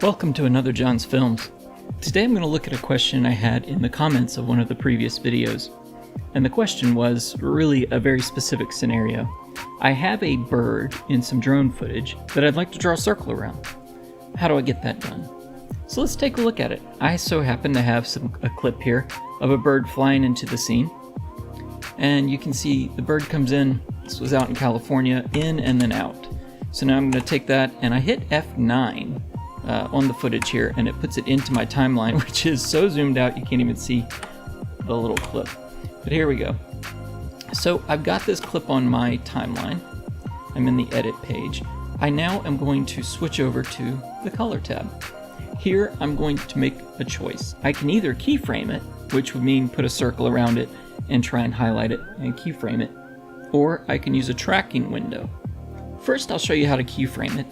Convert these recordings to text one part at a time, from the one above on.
Welcome to another John's Films. Today I'm going to look at a question I had in the comments of one of the previous videos. And the question was really a very specific scenario. I have a bird in some drone footage that I'd like to draw a circle around. How do I get that done? So let's take a look at it. I so happen to have a clip here of a bird flying into the scene. And you can see the bird comes in, this was out in California, in and then out. So now I'm going to take that and I hit F9 on the footage here, and it puts it into my timeline, which is so zoomed out you can't even see the little clip. But here we go. So I've got this clip on my timeline. I'm in the edit page. I now am going to switch over to the color tab. Here I'm going to make a choice. I can either keyframe it, which would mean put a circle around it and try and highlight it and keyframe it, or I can use a tracking window. First I'll show you how to keyframe it,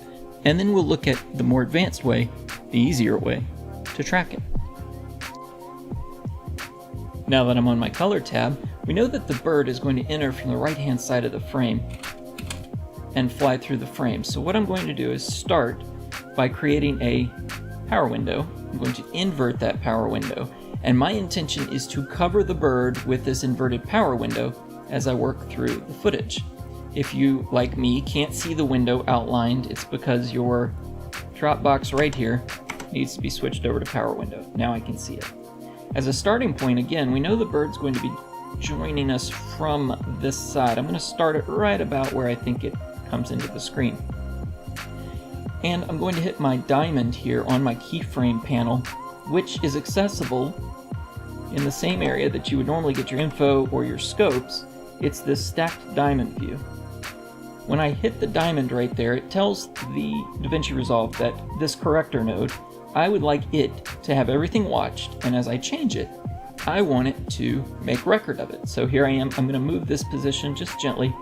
and then we'll look at the more advanced way, the easier way, to track it. Now that I'm on my color tab, we know that the bird is going to enter from the right hand side of the frame and fly through the frame. So what I'm going to do is start by creating a power window. I'm going to invert that power window, and my intention is to cover the bird with this inverted power window as I work through the footage. If you, like me, can't see the window outlined, it's because your drop box right here needs to be switched over to power window. Now I can see it. As a starting point, again, we know the bird's going to be joining us from this side. I'm going to start it right about where I think it comes into the screen. And I'm going to hit my diamond here on my keyframe panel, which is accessible in the same area that you would normally get your info or your scopes. It's this stacked diamond view. When I hit the diamond right there, it tells the Davinci Resolve that this corrector node, I would like it to have everything watched, and as I change it, I want it to make record of it. So here I am, I'm going to move this position just gently,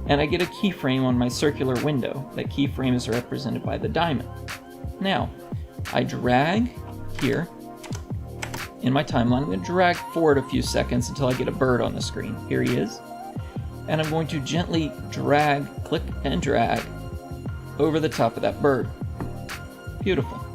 and I get a keyframe on my circular window. That keyframe is represented by the diamond. Now, I drag here in my timeline. I'm going to drag forward a few seconds until I get a bird on the screen. Here he is. And I'm going to gently drag, click and drag over the top of that bird. Beautiful.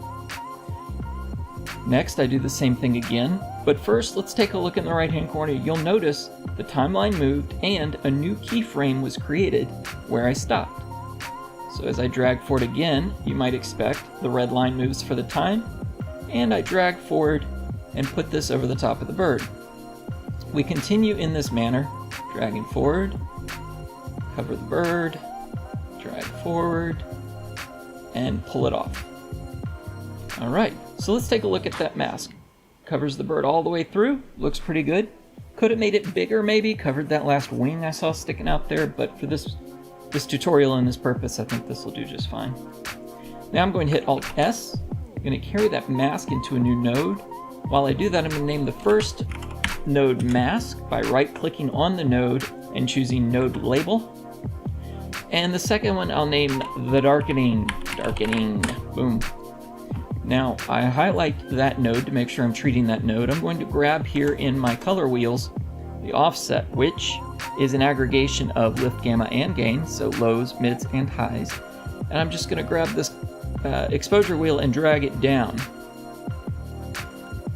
Next, I do the same thing again, but first let's take a look in the right hand corner. You'll notice the timeline moved and a new keyframe was created where I stopped. So as I drag forward again, you might expect the red line moves for the time, and I drag forward and put this over the top of the bird. We continue in this manner, dragging forward, cover the bird, drag forward, and pull it off. Alright, so let's take a look at that mask. Covers the bird all the way through, looks pretty good. Could have made it bigger maybe, covered that last wing I saw sticking out there, but for this tutorial and this purpose, I think this will do just fine. Now I'm going to hit Alt-S. I'm going to carry that mask into a new node. While I do that, I'm going to name the first node mask by right-clicking on the node and choosing node label. And the second one I'll name the darkening, boom. Now I highlight that node to make sure I'm treating that node. I'm going to grab here in my color wheels the offset, which is an aggregation of lift, gamma, and gain, so lows, mids, and highs. And I'm just going to grab this exposure wheel and drag it down.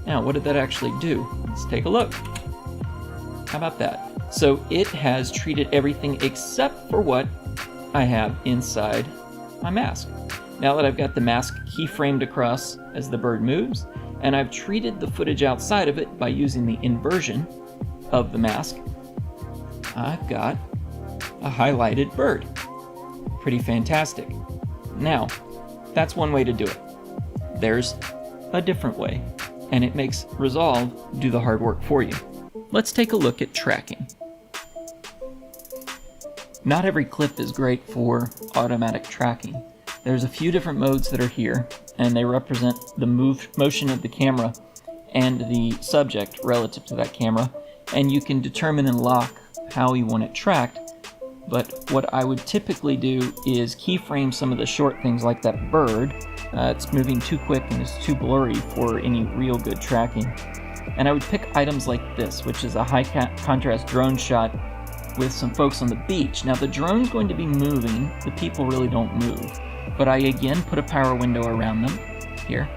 Now, what did that actually do? Let's take a look. How about that? So it has treated everything except for what I have inside my mask. Now that I've got the mask keyframed across as the bird moves, and I've treated the footage outside of it by using the inversion of the mask, I've got a highlighted bird. Pretty fantastic. Now, that's one way to do it. There's a different way, and it makes Resolve do the hard work for you. Let's take a look at tracking. Not every clip is great for automatic tracking. There's a few different modes that are here, and they represent the motion of the camera and the subject relative to that camera, and you can determine and lock how you want it tracked. But what I would typically do is keyframe some of the short things like that bird. It's moving too quick and it's too blurry for any real good tracking. And I would pick items like this, which is a high contrast drone shot with some folks on the beach. Now the drone's going to be moving, the people really don't move. But I again put a power window around them, here,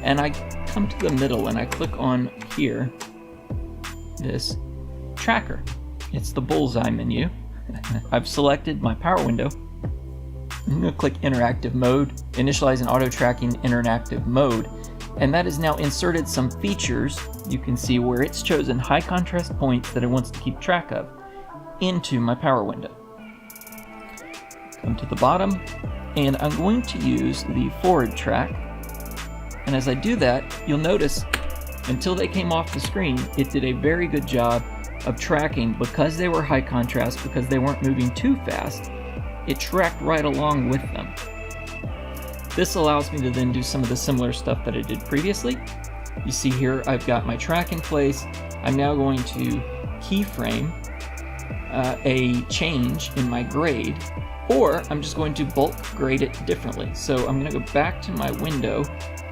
and I come to the middle and I click on here, this tracker. It's the bullseye menu. I've selected my power window. I'm going to click interactive mode, initialize and auto tracking interactive mode, and that has now inserted some features. You can see where it's chosen high contrast points that it wants to keep track of into my power window. Come to the bottom, and I'm going to use the forward track, and as I do that, you'll notice until they came off the screen, it did a very good job of tracking. Because they were high contrast, because they weren't moving too fast, it tracked right along with them. This allows me to then do some of the similar stuff that I did previously. You see here I've got my track in place. I'm now going to keyframe a change in my grade, or I'm just going to bulk grade it differently. So I'm going to go back to my window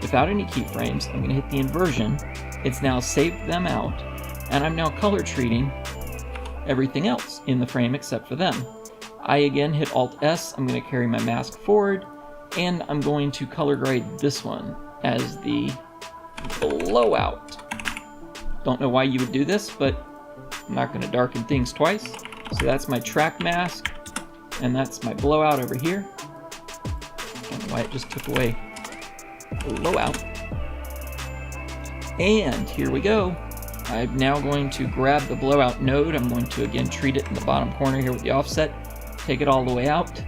without any keyframes. I'm going to hit the inversion. It's now saved them out, and I'm now color treating everything else in the frame except for them. I again hit Alt S. I'm going to carry my mask forward, and I'm going to color grade this one as the blowout. Don't know why you would do this, but I'm not going to darken things twice. So that's my track mask, and that's my blowout over here. Don't know why it just took away blowout. And here we go. I'm now going to grab the blowout node. I'm going to again treat it in the bottom corner here with the offset, take it all the way out.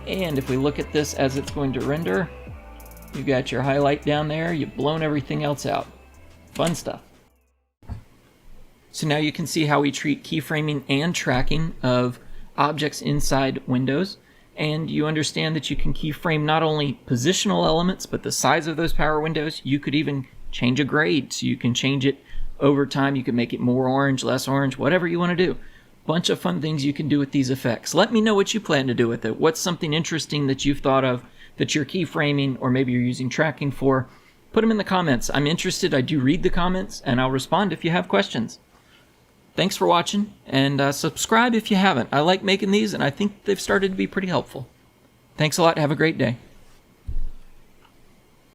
And if we look at this as it's going to render, you got your highlight down there, you've blown everything else out. Fun stuff. So now you can see how we treat keyframing and tracking of objects inside windows, and you understand that you can keyframe not only positional elements, but the size of those power windows. You could even change a grade, so you can change it over time. You can make it more orange, less orange, whatever you want to do. Bunch of fun things you can do with these effects. Let me know what you plan to do with it. What's something interesting that you've thought of that you're keyframing, or maybe you're using tracking for? Put them in the comments. I'm interested. I do read the comments, and I'll respond if you have questions. Thanks for watching, and subscribe if you haven't. I like making these, and I think they've started to be pretty helpful. Thanks a lot. Have a great day.